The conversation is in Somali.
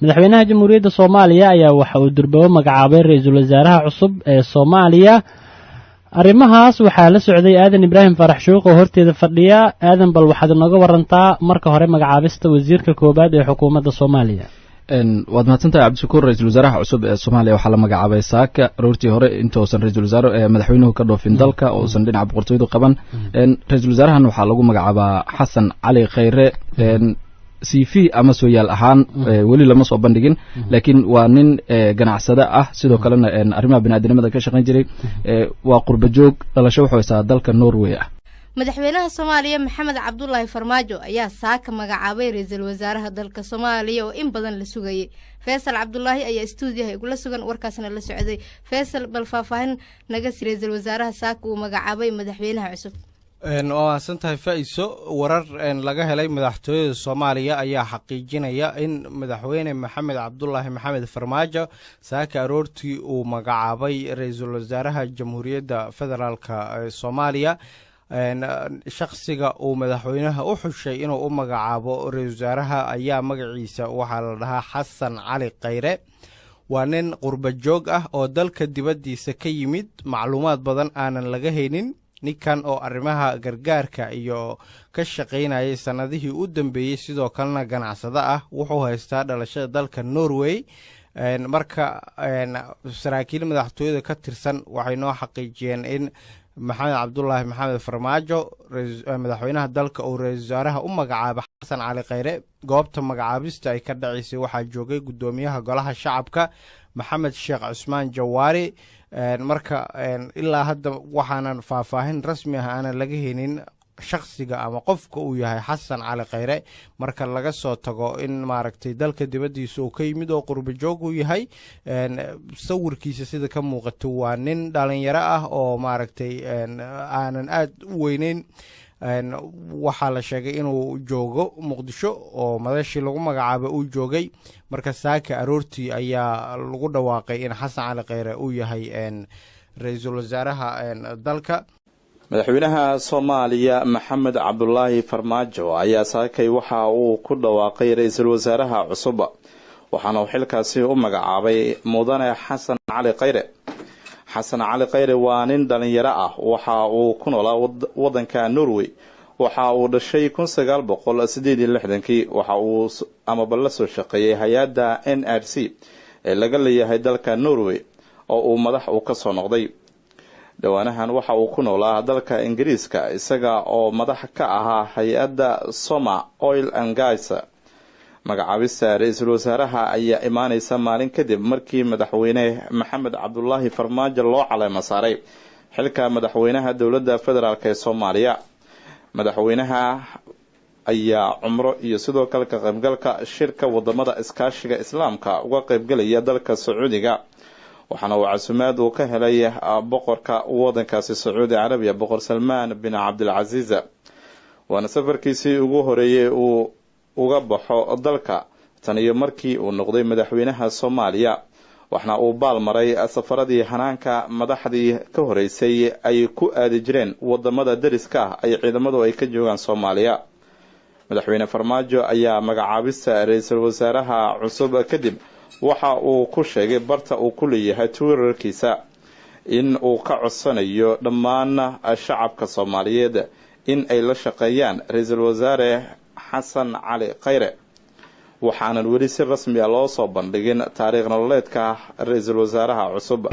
madaxweynaha jamhuuriyadda Soomaaliya ayaa waxa uu durbaabo magacaabay ra'iisul wasaaraha cusub ee Soomaaliya arrimahaas waxaa la socday aadan Ibraahim Farax Shuuq oo horteeda fadhiya aadan bal waxaad nooga warantaa marka hore magacaabista wasiirka koobaad ee xukuumadda Soomaaliya waad mahadsantahay Cabdishakuur ra'iisul wasaaraha cusub ee Soomaaliya waxaa la magacaabay saaka roortii hore intoosan ra'iisul wasaare madaxweynuhu ka dhoofin dalka oo san dhinaca boqortooyadu qaban ra'iisul wasaarahan waxaa lagu magacaabaa Xasan Cali Khayre CV ama sooyaal ahaan wali lama soo bandhigin laakiin waa nin ganacsade ah sidoo kalena arrimaha bini'aadanimada ka shaqayn jiray waa qurba joog dhalasho wuxuu haysaa dalka Norway ah madaxweynaha Soomaaliya Maxamed Cabdullaahi Farmaajo ayaa saaka magacaabay ra'iisul wasaaraha dalka Soomaaliya oo in badan la sugayay Faisal Cabdullaahi ayaa stuudiyaha igula sugan warkaasna la socday Faisal bal faahfaahin naga si ra'iisul wasaaraha saaka uu magacaabay madaxweynaha cusub oo santahay Faiso warar laga helay madaxtooyada Soomaaliya ayaa xaqiijinaya in madaxweyne Maxamed Cabdullaahi Maxamed Farmaajo saaka aroortii uu magacaabay ra'iisul wasaaraha Jamhuuriyadda Federaalka Soomaaliya shakhsiga uu madaxweynaha u xushay inuu u magacaabo ra'iisul wasaaraha ayaa magaciisa waxaa la dhahaa Xasan Cali Khayre waa nin qurba joog ah oo dalka dibaddiisa ka yimid macluumaad badan aanan laga haynin ninkan oo arrimaha gargaarka iyo ka shaqaynayay sanadihii u dambeeyay sidoo kalena ganacsada ah wuxuu haystaa dhalashada dalka Norway marka saraakiil madaxtooyada ka tirsan waxay noo xaqiijiyeen in Maxamed Cabdullaahi Maxamed Farmaajo madaxweynaha dalka uu ra'iisul wasaaraha u magacaabay Xasan Cali Khayre goobta magacaabista ay ka dhacaysay waxaa joogay gudoomiyaha golaha shacabka Maxamed Sheekh Cusmaan Jawaari marka ilaa hadda waxaanan faahfaahin rasmi ah aanan laga helin shakhsiga ama qofka uu yahay Xasan Cali Khayre marka laga soo tago in maaragtay dalka dibaddiisa uu ka yimid oo qurba joog uu yahay sawirkiisa sida ka muuqato waa nin dhalinyaro ah oo maaragtay aanan aad u weyneyn waxaa la sheegay inuu joogo Muqdisho oo madashii lagu magacaabay uu joogay marka saaka aroortii ayaa lagu dhawaaqay in Xasan Cali Khayre uu yahay ra'iisul wasaaraha dalka madaxweynaha Soomaaliya Maxamed Cabdullaahi Farmaajo ayaa saakay waxa uu ku dhawaaqay ra'iisul wasaaraha cusub waxaana uu xilkaasi u magacaabay mudane Xasan Cali Khayre Xasan Cali Khayre waa nin dhalinyaro ah waxa uu ku noolaa wadanka Norway waxa uu dhashay 1968 waxa uu ama bal la soo shaqeeyay hay'adda NRC ee laga leeyahay dalka Norway oo uu madax u ka soo noqday dhawaanahan waxa uu ku noolaa dalka Ingiriiska isaga oo madax ka ahaa hay'adda Soma Oil and Gas magacaabista ra'iisul wasaaraha ayaa imaanaysa maalin kadib markii madaxweyne Maxamed Cabdullaahi Farmaajo loo caleemo saaray xilka madaxweynaha dowladda federaalka ee Soomaaliya madaxweynaha ayaa umro iyo sidoo kale ka qaybgalka shirka wadamada iskaashiga islaamka uga qaybgalaya dalka Sacuudiga waxaana uu casuumaad uu ka helay boqorka wadankaasi Sacuudi Carabiya boqor Salmaan bin Abdul Aziz waana safarkiisii ugu horeeyay uu uga baxo dalka tan iyo markii uu noqday madaxweynaha Soomaaliya waxna uu baalmaray safaradii hanaanka madaxdii ka horeysay ay ku aadi jireen wadamada dariska ah ay ciidamadu ay ka joogaan Soomaaliya madaxweyne Farmaajo ayaa magacaabista ra'iisul wasaaraha cusub kadib waxa uu ku sheegay barta uu ku leeyahay Twitterkiisa in uu ka codsanayo dhammaan shacabka Soomaaliyeed in ay la shaqeeyaan ra'iisul wasaare Xasan Cali Khayre waxaana weli si rasmi ah loo soo bandhigin taariikh nololeedka ra'iisul wasaaraha cusub